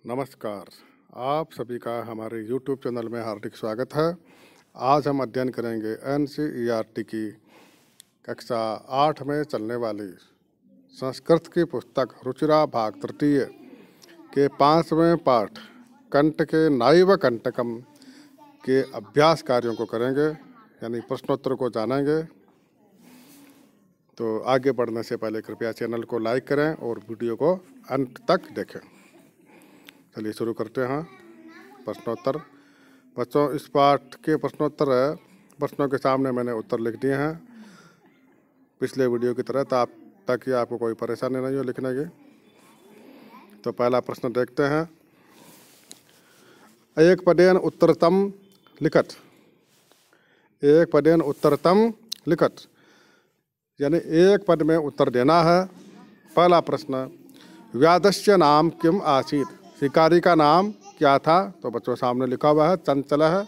नमस्कार। आप सभी का हमारे YouTube चैनल में हार्दिक स्वागत है। आज हम अध्ययन करेंगे NCERT की कक्षा 8 में चलने वाली संस्कृत की पुस्तक रुचिरा भाग तृतीय के 5वें पाठ कंठ के नाइव कंटकम के अभ्यास कार्यों को करेंगे, यानी प्रश्नोत्तर को जानेंगे। तो आगे बढ़ने से पहले कृपया चैनल को लाइक करें और वीडियो को अंत तक देखें। चलिए शुरू करते हैं। प्रश्नोत्तर। बच्चों, इस पाठ के प्रश्नोत्तर है, प्रश्नों के सामने मैंने उत्तर लिख दिए हैं पिछले वीडियो की तरह, ताकि आपको कोई परेशानी नहीं हो लिखने की। तो पहला प्रश्न देखते हैं। एक पदेन उत्तरतम लिखत। एक पदेन उत्तरतम लिखत, यानी एक पद में उत्तर देना है। पहला प्रश्न, व्याधस्य नाम किम आसीत। शिकारी का नाम क्या था? तो बच्चों सामने लिखा हुआ है चंचलः।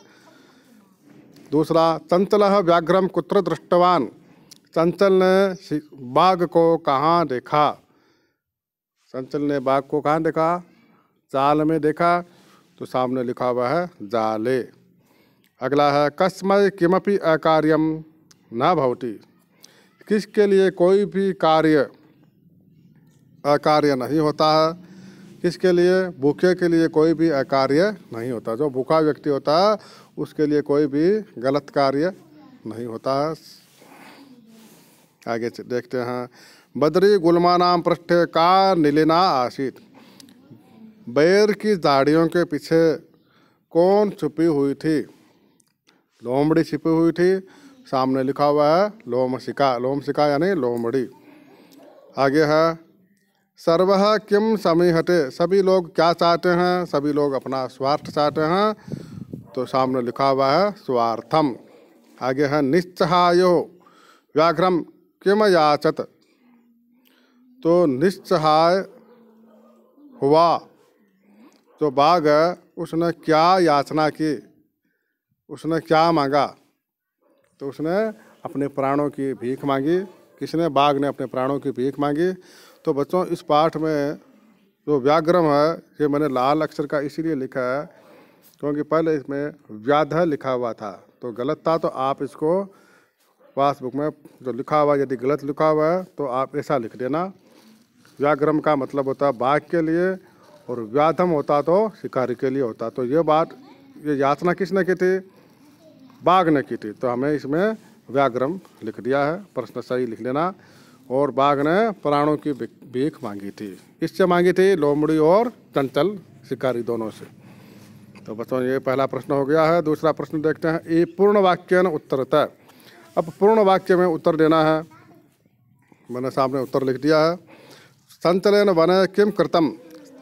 दूसरा, चंचलः व्याघ्रम कुत्र दृष्टवान। चंचल ने बाघ को कहाँ देखा? चंचल ने बाघ को कहाँ देखा? जाल में देखा। तो सामने लिखा हुआ है जाले। अगला है, कस्मै किमपि अकार्यम न भवति। किसके लिए कोई भी कार्य अकार्य नहीं होता है? किसके लिए? भूखे के लिए कोई भी अकार्य नहीं होता। जो भूखा व्यक्ति होता है उसके लिए कोई भी गलत कार्य नहीं होता है। आगे देखते हैं। बद्री गुल्मानाम पृष्ठे का नीलिना आसीत। बैर की झाड़ियों के पीछे कौन छुपी हुई थी? लोमड़ी छिपी हुई थी। सामने लिखा हुआ है लोमशिका। लोमशिका यानी लोमड़ी। आगे है, सर्वः किम समीहते। सभी लोग क्या चाहते हैं? सभी लोग अपना स्वार्थ चाहते हैं। तो सामने लिखा हुआ है स्वार्थम। आगे है, निस्सहायो व्याघ्रम किम याचत। तो निस्सहाय हुआ तो बाघ, उसने क्या याचना की? उसने क्या मांगा? तो उसने अपने प्राणों की भीख मांगी। किसने? बाघ ने अपने प्राणों की भीख मांगी। तो बच्चों, इस पाठ में जो व्याघ्रम है, ये मैंने लाल अक्षर का इसीलिए लिखा है क्योंकि पहले इसमें व्याध लिखा हुआ था तो गलत था। तो आप इसको पासबुक में जो लिखा हुआ, यदि गलत लिखा हुआ है तो आप ऐसा लिख देना। व्याघ्रम का मतलब होता है बाघ के लिए और व्याधम होता तो शिकारी के लिए होता। तो ये याचना किसने की थी? बाघ ने की थी। तो हमें इसमें व्याघ्रम लिख दिया है। प्रश्न सही लिख लेना। और बाघ ने प्राणों की भीख मांगी थी। किससे मांगी थी? लोमड़ी और चंचल शिकारी दोनों से। तो बच्चों, ये पहला प्रश्न हो गया है। दूसरा प्रश्न देखते हैं। ये पूर्ण वाक्य न उत्तरतः। अब पूर्ण वाक्य में उत्तर देना है। मैंने सामने उत्तर लिख दिया है। चंचलेन वने किम कृतम।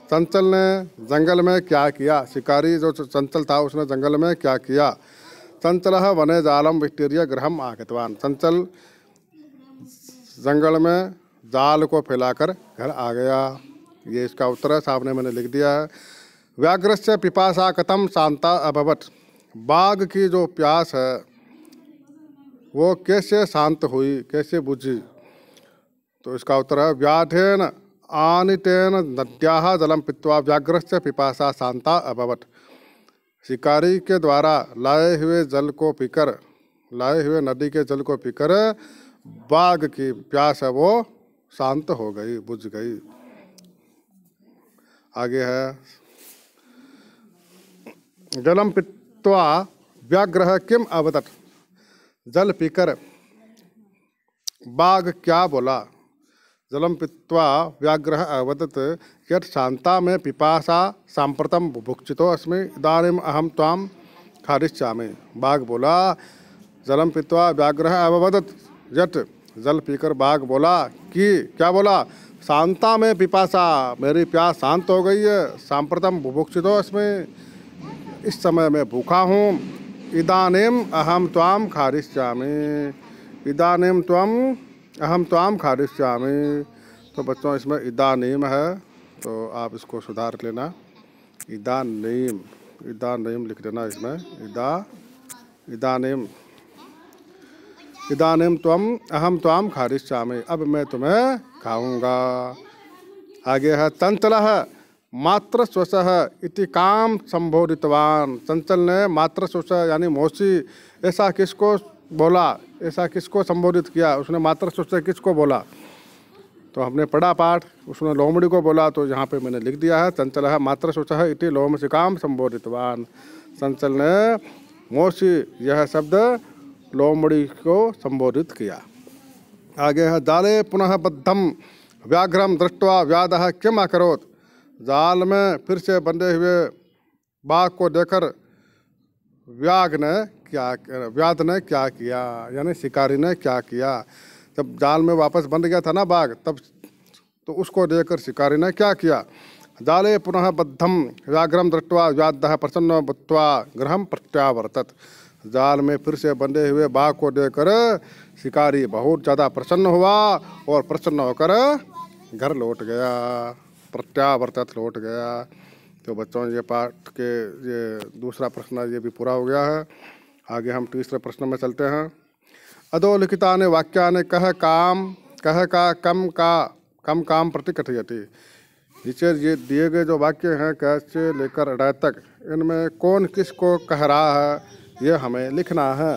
चंचल ने जंगल में क्या किया? शिकारी जो चंचल था उसने जंगल में क्या किया? चंचलः वने जालम विष्टीर्य गृहम आगतवान। चंचल जंगल में जाल को फैलाकर घर आ गया। ये इसका उत्तर है, सामने मैंने लिख दिया है। व्याघ्रस्य पिपासा कथम शांता अभवत। बाघ की जो प्यास है वो कैसे शांत हुई, कैसे बुझी? तो इसका उत्तर है, व्याधेन आनितेन नद्याः जलम पीत्वा व्याघ्रस्य पिपासा शांता अभवत। शिकारी के द्वारा लाए हुए नदी के जल को पीकर बाघ की प्यास है वो शांत हो गई, बुझ गई। आगे है, जलम पीत्वा व्याघ्रः किम अवदत्। जल पीकर बाघ क्या बोला? जलम पीत्वा व्याघ्रः अवदत् यत् शांता में पिपासा सांप्रतम बुभुक्षितो अस्मि इदानीम अहम त्वाम खादिष्यामि। बाघ बोला, जलम पीत्वा व्याघ्रः अवदत् यत्, जल पीकर बाघ बोला कि, क्या बोला? शांता में पिपासा, मेरी प्यास शांत हो गई है। सांप्रतम बुभुक्षितो अस्मि, इस समय मैं भूखा हूँ। इदानीम अहम त्वाम खादिष्यामि। इदानीम अहम त्वाम खादिष्यामि। तो बच्चों, इसमें इदानीम है तो आप इसको सुधार लेना। इदानीम लिख देना इसमें। इदानीम अहम त्वाम खादिष्यामि। अब मैं तुम्हें खाऊंगा। आगे है, चंचलः मात्र स्वसः इति काम संबोधितवान। चंचल ने मात्र स्वसः यानी मौसी ऐसा किसको बोला, ऐसा किसको संबोधित किया, उसने मात्र स्वसः किसको बोला। तो हमने पढ़ा पाठ, उसने लोमड़ी को बोला, तो यहाँ पे मैंने लिख दिया है चंचल है मात्र स्वसः इति लोमशिकाम संबोधितवान। चंचल ने मौसी यह शब्द लोमड़ी को संबोधित किया। आगे है जाले पुनः बद्धम व्याघ्रम दृष्ट्वा व्याधः किम अकरोत्। जाल में फिर से बंधे हुए बाघ को देखकर व्याध ने क्या किया, यानी शिकारी ने क्या किया। जब जाल में वापस बंध गया था ना बाघ, तब तो उसको देखकर शिकारी ने क्या किया। जाले पुनः बद्धम व्याघ्रम दृष्ट्वा व्याधः प्रसन्नो भूत्वा गृहं प्रत्यावर्तत। जाल में फिर से बंधे हुए बाघ को देखकर शिकारी बहुत ज़्यादा प्रसन्न हुआ और प्रसन्न होकर घर लौट गया, प्रत्यावर्तत लौट गया। तो बच्चों ये पाठ के ये दूसरा प्रश्न ये भी पूरा हो गया है। आगे हम तीसरे प्रश्न में चलते हैं। अधोलिखिता ने वाक्या ने कह का कम काम प्रति कथयति। नीचे ये दिए गए जो वाक्य हैं क से लेकर अ तक, इनमें कौन किसको कह रहा है ये हमें लिखना है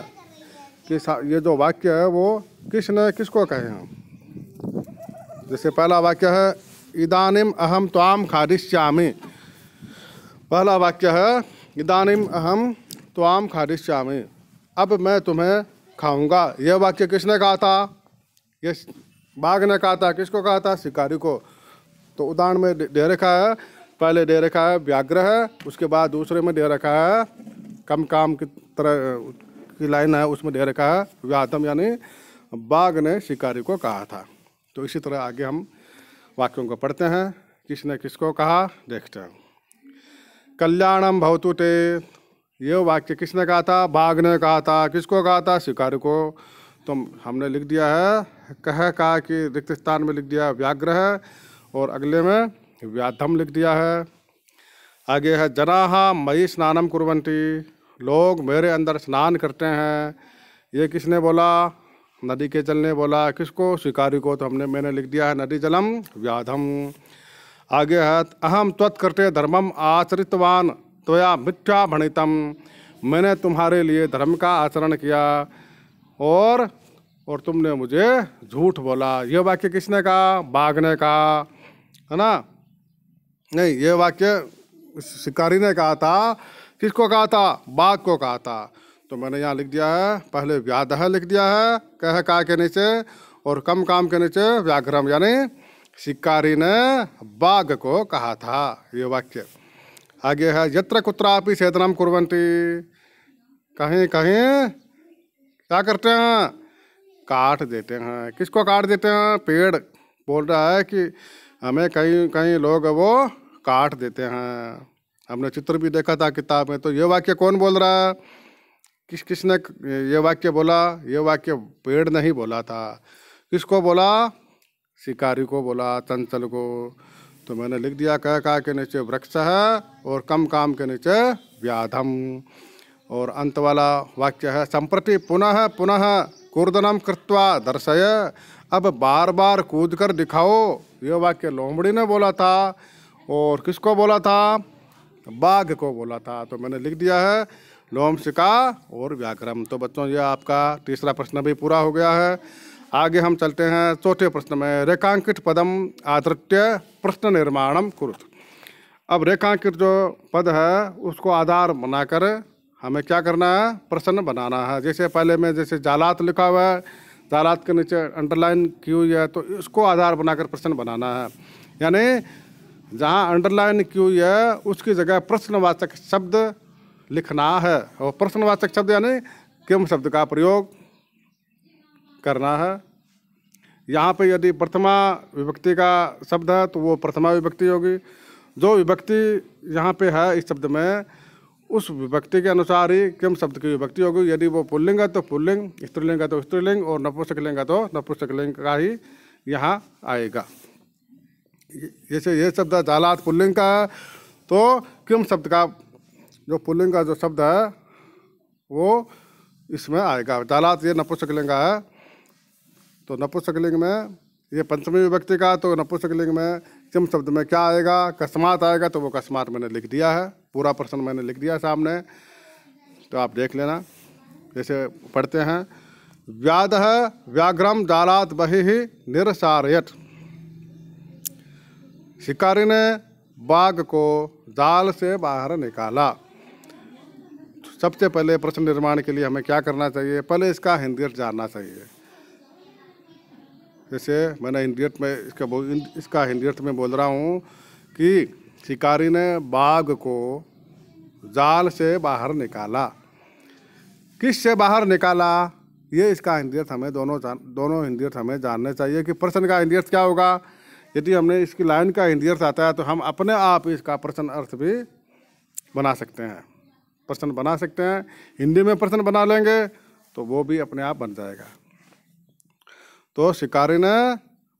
कि ये जो वाक्य है वो किसने किसको कहे हैं। जैसे पहला वाक्य है इदानीम अहम त्वाम खादिष्यामि। पहला वाक्य है इदानीम अहम त्वाम खादिष्यामि, अब मैं तुम्हें खाऊंगा। यह वाक्य किसने कहा था, ये बाघ ने कहा था। किसको कहा था, शिकारी को। तो उदाहरण में दे रखा है, पहले दे रखा है व्याघ्र है, उसके बाद दूसरे में दे रखा है कम काम की तरह की लाइन है, उसमें दे रखा है व्याधम, यानी बाघ ने शिकारी को कहा था। तो इसी तरह आगे हम वाक्यों को पढ़ते हैं, किसने किसको कहा देखते हैं। कल्याणम भवतु ते, ये वाक्य किसने कहा था, बाघ ने कहा था। किसको कहा था, शिकारी को। तो हमने लिख दिया है कह का कि रिक्त स्थान में लिख दिया व्याघ्र है और अगले में व्याधम लिख दिया है। आगे है जनाः मयि स्नानम कुर्वन्ति, लोग मेरे अंदर स्नान करते हैं। ये किसने बोला, नदी के जल ने बोला। किसको, शिकारी को। तो मैंने लिख दिया है नदी जलम व्याधम। आगे है अहम त्वत्कृते धर्मम आचरितवान त्वया मिथ्या भणितम, मैंने तुम्हारे लिए धर्म का आचरण किया और तुमने मुझे झूठ बोला। यह वाक्य किसने कहा, बाघ ने कहा, है ना। नहीं, ये वाक्य शिकारी ने कहा था। किसको कहा था, बाघ को कहा था। तो मैंने यहाँ लिख दिया है, पहले व्याधः लिख दिया है कह का के नीचे और कम काम के नीचे व्याघ्रम, यानी शिकारी ने बाघ को कहा था ये वाक्य। आगे है यत्र कुत्रापि छेदनम कुर्वन्ति, कहीं कहीं क्या करते हैं, काट देते हैं। किसको काट देते हैं, पेड़। बोल रहा है कि हमें कहीं कहीं लोग वो काट देते हैं। हमने चित्र भी देखा था किताब में। तो ये वाक्य कौन बोल रहा है, किसने ये वाक्य बोला। ये वाक्य पेड़ नहीं बोला था। किसको बोला, शिकारी को बोला, चंचल को। तो मैंने लिख दिया कह का के नीचे वृक्ष है और कम काम के नीचे व्याधम। और अंत वाला वाक्य है संप्रति पुनः पुनः कूर्दनम कृत्वा दर्शय, अब बार बार कूद कर दिखाओ। यह वाक्य लोमड़ी ने बोला था और किसको बोला था, बाघ को बोला था। तो मैंने लिख दिया है लोमशिका और व्याघ्रम। तो बच्चों ये आपका तीसरा प्रश्न भी पूरा हो गया है। आगे हम चलते हैं चौथे प्रश्न में। रेखांकित पदम आधृत्य प्रश्न निर्माणम कुरुत। अब रेखांकित जो पद है उसको आधार बनाकर हमें क्या करना है, प्रश्न बनाना है। जैसे पहले में जैसे जालात लिखा हुआ है, जालात के नीचे अंडरलाइन की हुई है, तो इसको आधार बनाकर प्रश्न बनाना है। यानी जहाँ अंडरलाइन की हुई है उसकी जगह प्रश्नवाचक शब्द लिखना है। और प्रश्नवाचक शब्द यानी किम शब्द का प्रयोग करना है। यहाँ पे यदि प्रथमा विभक्ति का शब्द है तो वो प्रथमा विभक्ति होगी। जो विभक्ति यहाँ पे है इस शब्द में, उस विभक्ति के अनुसार ही किम शब्द की विभक्ति होगी। यदि वो पुल्लिंग है तो पुल्लिंग, स्त्रीलिंग है तो स्त्रीलिंग और नपुंसकलिंग है तो नपुंसकलिंग का ही यहाँ आएगा। जैसे ये शब्द जालात पुल्लिंग का है तो किम शब्द का जो पुल्लिंग का जो शब्द है वो इसमें आएगा। जालात ये नपुंसकलिंग का है तो नपुंसकलिंग में, ये पंचमी विभक्ति का तो नपुंसकलिंग में किम शब्द में क्या आएगा, कस्मात आएगा, तो वो कस्मात मैंने लिख दिया है, पूरा प्रश्न मैंने लिख दिया सामने, तो आप देख लेना। जैसे पढ़ते हैं, व्याधः व्याघ्रम जालात बहिः निरसारयत्। शिकारी ने बाघ को जाल से बाहर निकाला। सबसे पहले प्रश्न निर्माण के लिए हमें क्या करना चाहिए, पहले इसका हिंदी अर्थ जानना चाहिए। जैसे मैंने हिंदी अर्थ में इसका हिंदी अर्थ में बोल रहा हूँ कि शिकारी ने बाघ को जाल से बाहर निकाला। किस से बाहर निकाला, ये इसका हिंदी अर्थ हमें दोनों हिंदी अर्थ हमें जानने चाहिए कि प्रश्न का हिंदी अर्थ क्या होगा। यदि हमने इसकी लाइन का हिंदी अर्थ आता है तो हम अपने आप इसका प्रश्न अर्थ भी बना सकते हैं, प्रश्न बना सकते हैं। हिंदी में प्रश्न बना लेंगे तो वो भी अपने आप बन जाएगा। तो शिकारी ने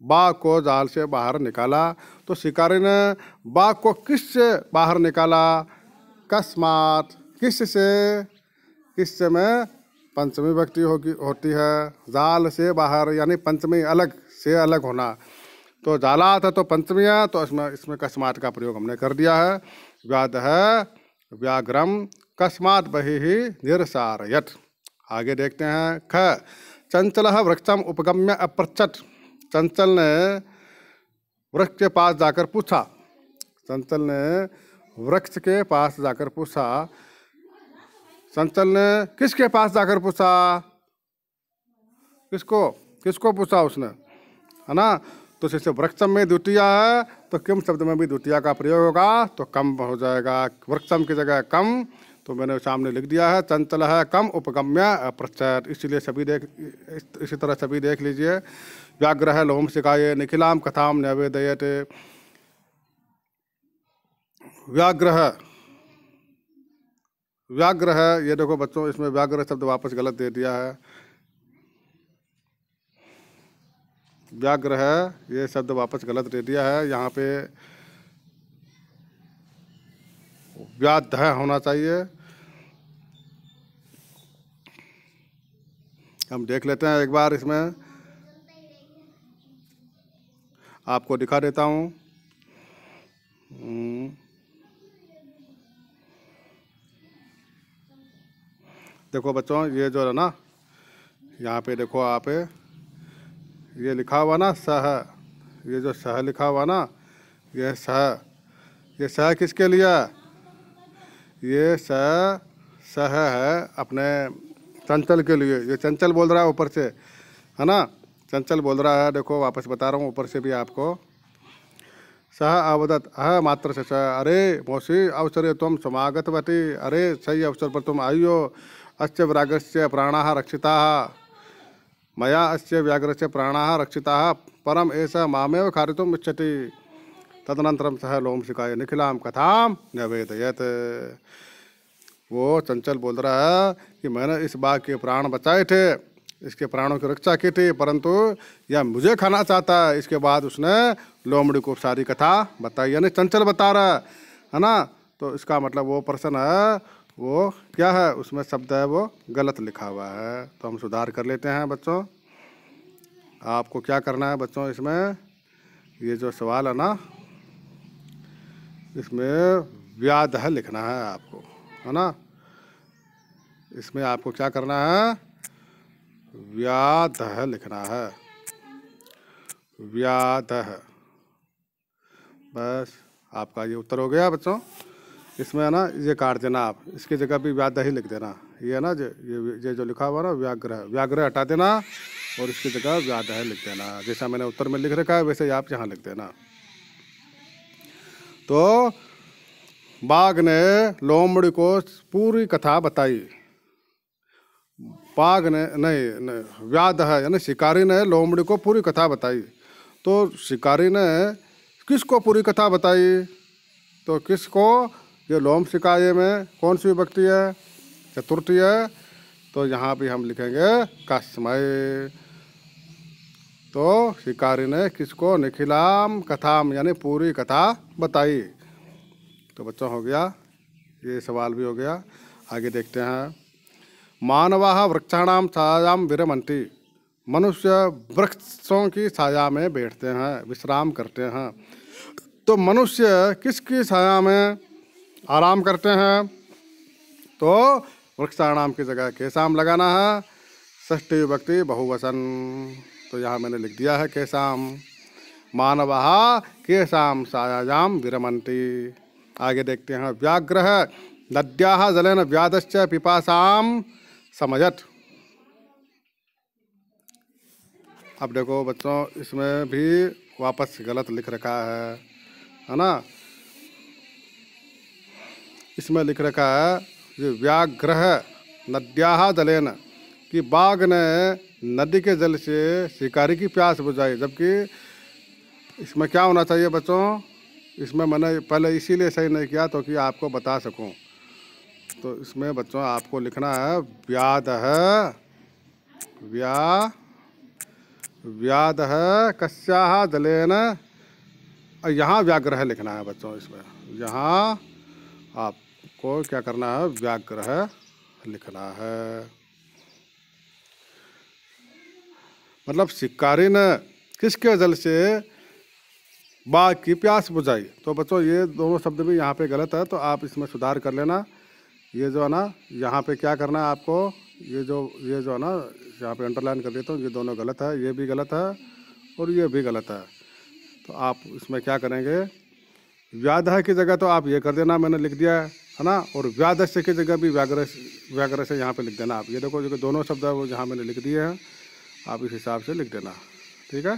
बाघ को जाल से बाहर निकाला। तो शिकारी ने बाघ को किस से बाहर निकाला, कस्मात, किस से, किस से में पंचमी विभक्ति होती है, जाल से बाहर यानी पंचमी अलग से अलग होना। तो जालात है तो पंचमी है, तो इसमें कस्मात का प्रयोग हमने कर दिया है। व्याधः व्याघ्रम कस्मात बहिः निरसारयत्। आगे देखते हैं, ख चंचलः वृक्षम उपगम्य अपृच्छत्। चंचल ने वृक्ष के पास जाकर पूछा, चंचल ने वृक्ष के पास जाकर पूछा। चंचल ने किसके पास जाकर पूछा, किसको पूछा उसने, है ना। तो जैसे वृक्षम में द्वितीया है तो किम शब्द में भी द्वितीया का प्रयोग होगा, तो कम हो जाएगा, वृक्षम की जगह कम। तो मैंने सामने लिख दिया है, चंचल है कम उपगम्य अपृच्छत्। इसलिए इसी तरह सभी देख लीजिए। व्याघ्रः लोम शिकाये निखिलाम कथाम न्यवेदयत्। व्याघ्र है, ये देखो बच्चों, इसमें व्याघ्र शब्द वापस गलत दे दिया है। व्याघ्र है, ये शब्द वापस गलत दे दिया है। यहाँ पे व्याधः होना चाहिए। हम देख लेते हैं एक बार, इसमें आपको दिखा देता हूँ। देखो बच्चों, ये जो है ना, यहाँ पे देखो आप, ये लिखा हुआ ना सह, ये जो सह लिखा हुआ ना, ये सह किसके लिए, ये सह है अपने चंचल के लिए। ये चंचल बोल रहा है ऊपर से, है ना, चंचल बोल रहा है। देखो वापस बता रहा हूँ ऊपर से भी आपको। सह अवदत् अह मात्र से अरे मौसी अवसरे तुम समागतवती। अरे सही अवसर पर तुम आई हो। अस्य व्याघ्रस्य प्राणाः रक्षिताः, मया अस्य व्याघ्रस्य प्राणाः रक्षिताः, परम एषः मामेव खादितुम् इच्छति। तदनन्तरं सः लोम शिकाय निखिलाम कथाम न्यवेदयत्। वो चंचल बोल रहा है कि मैंने इस बाघ के प्राण बचाए थे, इसके प्राणों की रक्षा की थी, परंतु यह मुझे खाना चाहता है। इसके बाद उसने लोमड़ी को सारी कथा बताई, यानी चंचल बता रहा है ना। तो इसका मतलब वो प्रश्न है, वो क्या है, उसमें शब्द है वो गलत लिखा हुआ है। तो हम सुधार कर लेते हैं बच्चों। आपको क्या करना है बच्चों, इसमें ये जो सवाल है ना, इसमें व्याधः लिखना है आपको, है ना। इसमें आपको क्या करना है, व्याधः लिखना है, व्याधः। बस आपका ये उत्तर हो गया बच्चों। इसमें है ना, ये काट देना आप, इसकी जगह भी व्याधः ही लिख देना। ये है ना, ये जो लिखा हुआ ना व्याघ्र हटा देना और इसकी जगह व्याधः लिख देना। जैसा मैंने उत्तर में लिख रखा है वैसे ही आप यहाँ लिख देना। तो बाघ ने लोमड़ी को पूरी कथा बताई। बाघ ने नहीं, व्याधः यानी शिकारी ने लोमड़ी को पूरी कथा बताई। तो शिकारी ने किसको पूरी कथा बताई, तो किसको, ये लोम शिकाये में कौन सी विभक्ति है, चतुर्थी है। तो यहाँ भी हम लिखेंगे कस्मै। तो शिकारी ने किसको, निखिलाम कथाम यानी पूरी कथा बताई। तो बच्चों हो गया, ये सवाल भी हो गया। आगे देखते हैं, मानवाः वृक्षाणाम छायाम विरमन्ति। मनुष्य वृक्षों की छाया में बैठते हैं, विश्राम करते हैं। तो मनुष्य किसकी छाया में आराम करते हैं? तो वृक्षाणाम की जगह केशाम लगाना है, षष्ठी विभक्ति बहुवचन। तो यहाँ मैंने लिख दिया है केशाम। मानवः केशाम छायायाम विरमन्ति। आगे देखते हैं, व्याघ्रः नद्याः जलेन व्याधश्च पिपासाम समयत। अब देखो बच्चों, इसमें भी वापस गलत लिख रखा है ना। इसमें लिख रखा है ये व्याघ्रः नद्याः जलेन, कि बाघ ने नदी के जल से शिकारी की प्यास बुझाई। जबकि इसमें क्या होना चाहिए बच्चों, इसमें मैंने पहले इसीलिए सही नहीं किया तो कि आपको बता सकूं। तो इसमें बच्चों आपको लिखना है व्याधः व्याधः कस्याः जलेन। यहाँ व्याघ्रः लिखना है बच्चों। इसमें यहाँ आपको क्या करना है, व्याघ्रः लिखना है। मतलब शिकारी ने किसके जल से बाघ की प्यास बुझाई। तो बच्चों ये दोनों शब्द भी यहाँ पे गलत है, तो आप इसमें सुधार कर लेना। ये जो है ना, यहाँ पे क्या करना है आपको, ये जो है ना, यहाँ पे अंडरलाइन कर देता हूँ, ये दोनों गलत है, ये भी गलत है और ये भी गलत है। तो आप इसमें क्या करेंगे, व्याधः की जगह तो आप ये कर देना, मैंने लिख दिया है ना, और व्याधस्य की जगह भी व्याघ्र से यहाँ पे लिख देना। आप ये देखो, जो दोनों शब्द है वो जहाँ मैंने लिख दिए हैं, आप इस हिसाब से लिख देना। ठीक है,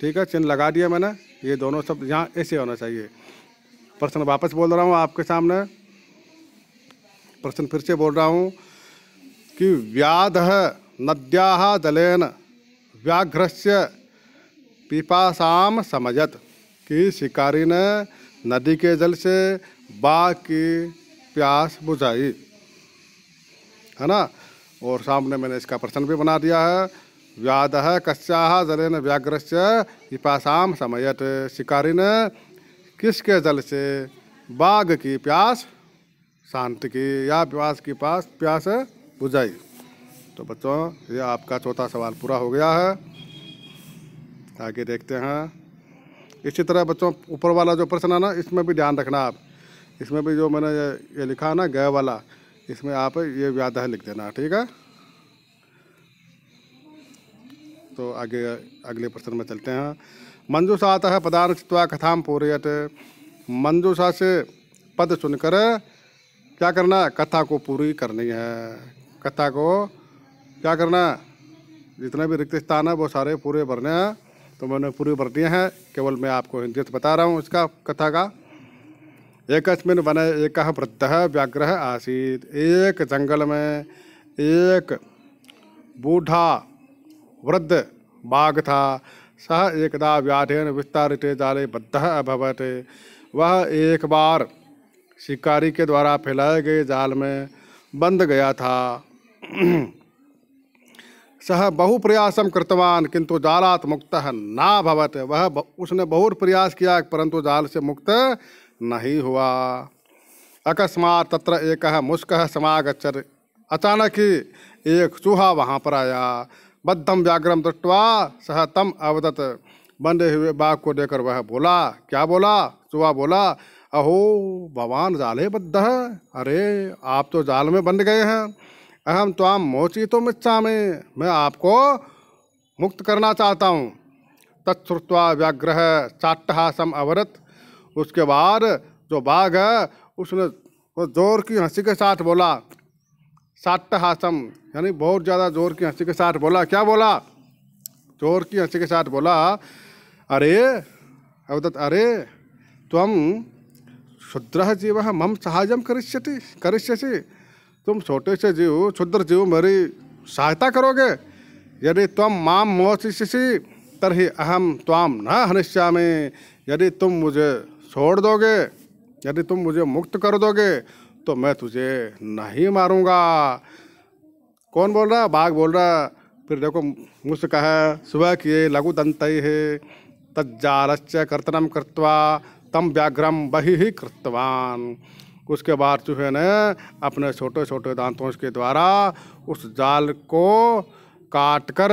ठीक है, चिन्ह लगा दिया मैंने। ये दोनों शब्द यहाँ ऐसे होना चाहिए। प्रश्न वापस बोल रहा हूँ आपके सामने, प्रश्न फिर से बोल रहा हूँ कि व्याधः नद्याः जलेन व्याघ्रस्य पिपासाम समयत, कि शिकारी ने नदी के जल से बाघ की प्यास बुझाई, है ना। और सामने मैंने इसका प्रश्न भी बना दिया है, व्याधः कस्याः जलेन व्याघ्रस्य पिपासाम समयत, शिकारी ने किसके जल से बाघ की प्यास शांति की या प्यास बुझाई। तो बच्चों ये आपका चौथा सवाल पूरा हो गया है। आगे देखते हैं। इसी तरह बच्चों ऊपर वाला जो प्रश्न है ना, इसमें भी ध्यान रखना आप। इसमें भी जो मैंने ये लिखा है ना गय वाला, इसमें आप ये व्याधः लिख देना। ठीक है, तो आगे अगले प्रश्न में चलते हैं। मंजूषातः पदान् चित्वा कथां पूरयत। मंजूषा से पद सुनकर क्या करना, कथा को पूरी करनी है। कथा को क्या करना, जितने भी रिक्त स्थान है वो सारे पूरे भरने हैं। तो मैंने पूरे भर दिए हैं, केवल मैं आपको हिंदी से बता रहा हूँ इसका कथा का। एकस्मिन् वने एकः वृद्धः व्याघ्रः आसीत्। एक जंगल में एक बूढ़ा वृद्ध बाघ था। सः एकदा व्याधेन विस्तारिते जाले बद्धः अभवत्। वह एक बार शिकारी के द्वारा फैलाए गए जाल में बंध गया था। सः बहु प्रयासं कृतवान् किंतु जालात् मुक्तः नाभवत्। उसने बहुत प्रयास किया परंतु जाल से मुक्त नहीं हुआ। अकस्मात् तत्र एकः मुष्कः समागच्छत्। अचानक ही एक चूहा वहाँ पर आया। बद्धं व्याघ्रं दृष्ट्वा सः तम अवदत्। बंधे हुए बाघ को देखकर वह बोला, क्या बोला, चूहा बोला, अहो भवान जाले बद्धः। अरे आप तो जाल में बंध गए हैं। अहम त्वां मोचितुम् इच्छामि, मैं आपको मुक्त करना चाहता हूँ। तच्छ्रुत्वा व्याघ्रः चाट्टहासम् अवरत्। उसके बाद जो बाघ है उसने वो जोर की हंसी के साथ बोला, साट्टहासम यानी बहुत ज़्यादा जोर की हंसी के साथ बोला। क्या बोला, जोर की हंसी के साथ बोला, अरे अवदत्, अरे त्वं क्षुद्रः जीवः मम साहाय्यं करिष्यसि। तुम छोटे से जीव, क्षुद्र जीव, मेरी सहायता करोगे। यदि त्वं मां मोचिष्यसि तर्हि अहम त्वां न हनिष्यामि। यदि तुम मुझे छोड़ दोगे, यदि तुम मुझे मुक्त कर दोगे तो मैं तुझे नहीं मारूंगा। कौन बोल रहा, बाघ बोल रहा। फिर देखो मुझसे है, सुबह किए लघु दंतैः तज्जालस्य कर्तनं कृत्वा तम व्याघ्रम बहिः कृतवान्। उसके बाद चूहे ने अपने छोटे छोटे दांतों के द्वारा उस जाल को काट कर,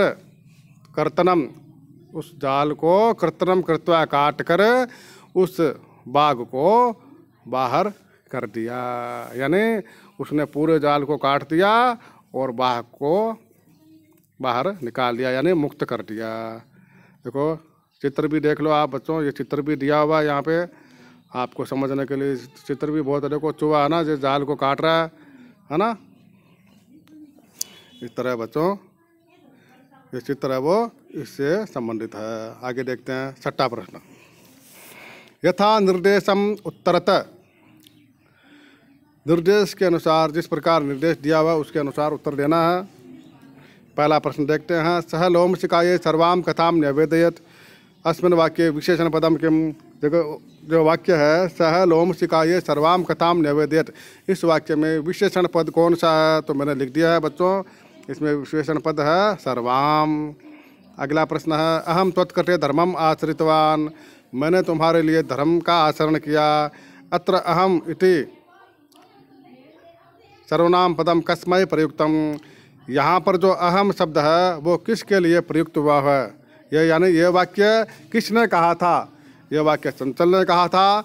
कर्तनम उस जाल को कृत्रिम कृत्वा काट कर उस बाघ को बाहर कर दिया, यानी उसने पूरे जाल को काट दिया और बाघ को बाहर निकाल दिया, यानी मुक्त कर दिया। देखो चित्र भी देख लो आप बच्चों, ये चित्र भी दिया हुआ है यहाँ पे आपको समझने के लिए। चित्र भी बहुत, देखो चूहा है ना जो जाल को काट रहा है ना, इस तरह बच्चों ये चित्र है वो इससे संबंधित है। आगे देखते हैं 6वां प्रश्न। यथा निर्देशम उत्तरत, निर्देश के अनुसार, जिस प्रकार निर्देश दिया हुआ उसके अनुसार उत्तर देना है। पहला प्रश्न देखते हैं। सह लोमशिकाये सर्वाम कथाम न्यवेदयत, अस्मिन् वाक्ये विशेषण पदम किम। देखो जो वाक्य है सह लोमशिकाये सर्वाम कथाम न्यवेदयत, इस वाक्य में विशेषण पद कौन सा है? तो मैंने लिख दिया है बच्चों, इसमें विशेषण पद है सर्वाम। अगला प्रश्न है अहम त्वत्कृते धर्मम आचरितवान, मैंने तुम्हारे लिए धर्म का आचरण किया। अत्र अहम इति सर्वनाम पदम कस्मै प्रयुक्तम, यहाँ पर जो अहम शब्द है वो किसके लिए प्रयुक्त हुआ है? ये यानी ये वाक्य किसने कहा था? ये वाक्य चंचल ने कहा था,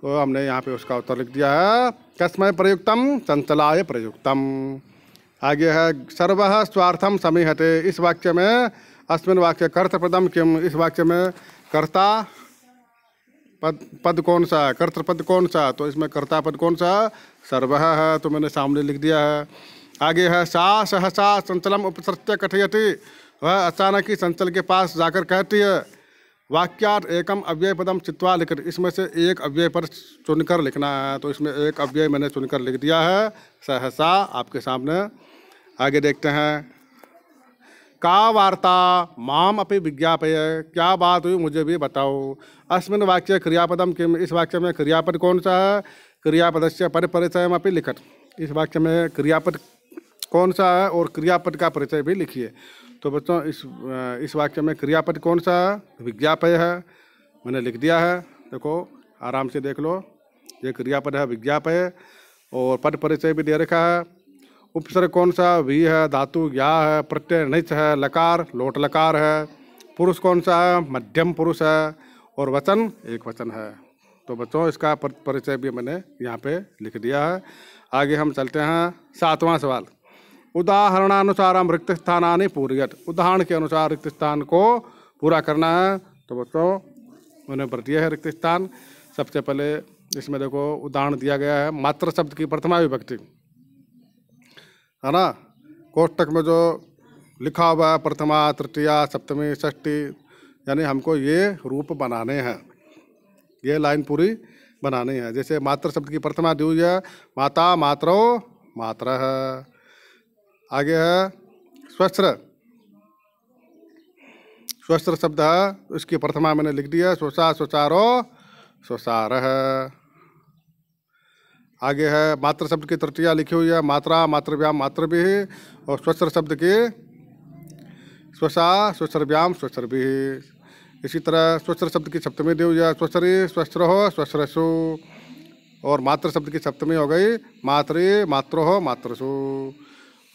तो हमने यहाँ पे उसका उत्तर लिख दिया है कस्मै प्रयुक्तम, चंचलाय प्रयुक्तम। आगे है सर्वः स्वार्थम समीहते, इस वाक्य में अस्मिन् वाक्य कर्तृपदम किम, इस वाक्य में कर्ता पद कौन सा है? कर्तृपद कौन सा? तो इसमें कर्ता पद कौन सा? सर्वः है, तो मैंने सामने लिख दिया है। आगे है सा सहसा चंचलम उपसृत्य कथयति, वह अचानक ही चंचल के पास जाकर कहती है। वाक्यार्थ एकम अव्यय पदम चित्वा लिख, इसमें से एक अव्यय पर चुनकर लिखना है, तो इसमें एक अव्यय मैंने चुनकर लिख दिया है सहसा आपके सामने। आगे देखते हैं का वार्ता माम अपि विज्ञापय, क्या बात हुई मुझे भी बताओ। अस्मिन् वाक्य क्रियापदम किम, इस वाक्य में क्रियापद कौन सा है? क्रियापदस्य परिचयम अपि लिखत, इस वाक्य में क्रियापद कौन सा है और क्रियापद का परिचय भी लिखिए। तो बच्चों इस वाक्य में क्रियापद कौन सा है? विज्ञापय है, मैंने लिख दिया है। देखो आराम से देख लो, ये क्रियापद है विज्ञापय, और पद परिचय भी दे रखा है। उपसर्ग कौन सा? वी है, धातु या है, प्रत्यय निच है, लकार लोट लकार है। पुरुष कौन सा है? मध्यम पुरुष है, और वचन एक वचन है। तो बच्चों इसका परिचय भी मैंने यहाँ पे लिख दिया है। आगे हम चलते हैं 7वां सवाल। उदाहरणानुसारम रिक्त स्थानानि पूरयत, उदाहरण के अनुसार रिक्त स्थान को पूरा करना है। तो बच्चों मैंने भर दिया है रिक्त स्थान। सबसे पहले इसमें देखो उदाहरण दिया गया है मात्र शब्द की प्रथमा विभक्ति, है ना। कोष्टक में जो लिखा हुआ है प्रथमा तृतीया सप्तमी षष्ठी, यानी हमको ये रूप बनाने हैं, ये लाइन पूरी बनानी है। जैसे मात्र शब्द की प्रथमा दी हुई है माता मात्रो मात्र है। आगे है स्वस्त्र, स्वस्त्र शब्द है, इसकी प्रथमा मैंने लिख दिया स्वसा स्वचारो स्वसार है। आगे है मात्र शब्द की तृतीया लिखी हुई है मात्रा मातृव्याम मातृभि, और स्वस्त्र शब्द की स्वसा स्वस्त्रव्याम स्वस्त्रभि। इसी तरह स्वस्त्र शब्द की सप्तमी दी हुई है स्वस्त्री स्वस्त्रो स्वस्त्रसु, और मात्र शब्द की सप्तमी हो गई मातृ मात्रो मातृसु,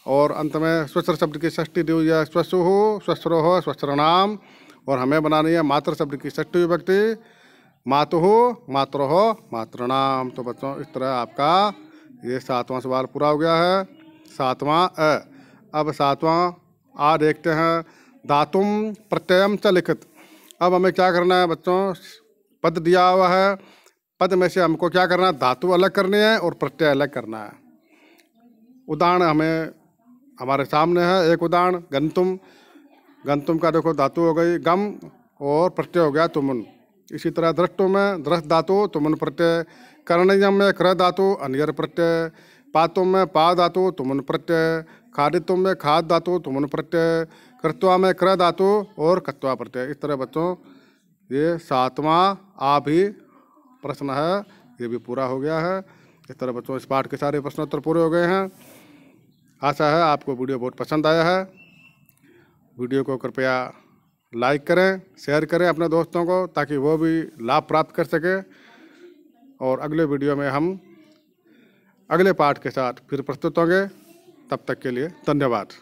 और अंत में स्वस्त्र शब्द की षष्ठी दी हुई है स्वसु स्वस्त्रो स्वस्त्रनाम, और हमें बनानी है मात्र शब्द की षष्ठी विभक्ति मातुः मात्रो मातृनाम। तो बच्चों इस तरह आपका ये 7वां सवाल पूरा हो गया है। 7वां अ। अब 7वां आ देखते हैं। धातुम प्रत्ययम च लिखित, अब हमें क्या करना है बच्चों? पद दिया हुआ है, पद में से हमको क्या करना है? धातु अलग करनी है और प्रत्यय अलग करना है। उदाहरण हमें हमारे सामने है एक उदाहरण गंतुम, गंतुम का देखो धातु हो गई गम और प्रत्यय हो गया तुमुन। इसी तरह दृष्टु में दृष्ट धातु तुमुन प्रत्यय, कर्णयम में क्र धातु अनियर प्रत्यय, पातुम में पा धातु तुमुन प्रत्यय, खादितुम में खाद धातु तुमुन प्रत्यय, कृत्वा में क्र धातु और कत्वा प्रत्यय। इस तरह बच्चों ये 7वां आ भी प्रश्न है, ये भी पूरा हो गया है। इस तरह बच्चों इस पाठ के सारे प्रश्नोत्तर पूरे हो गए हैं। आशा है आपको वीडियो बहुत पसंद आया है। वीडियो को कृपया लाइक करें, शेयर करें अपने दोस्तों को, ताकि वो भी लाभ प्राप्त कर सके। और अगले वीडियो में हम अगले पाठ के साथ फिर प्रस्तुत होंगे। तब तक के लिए धन्यवाद।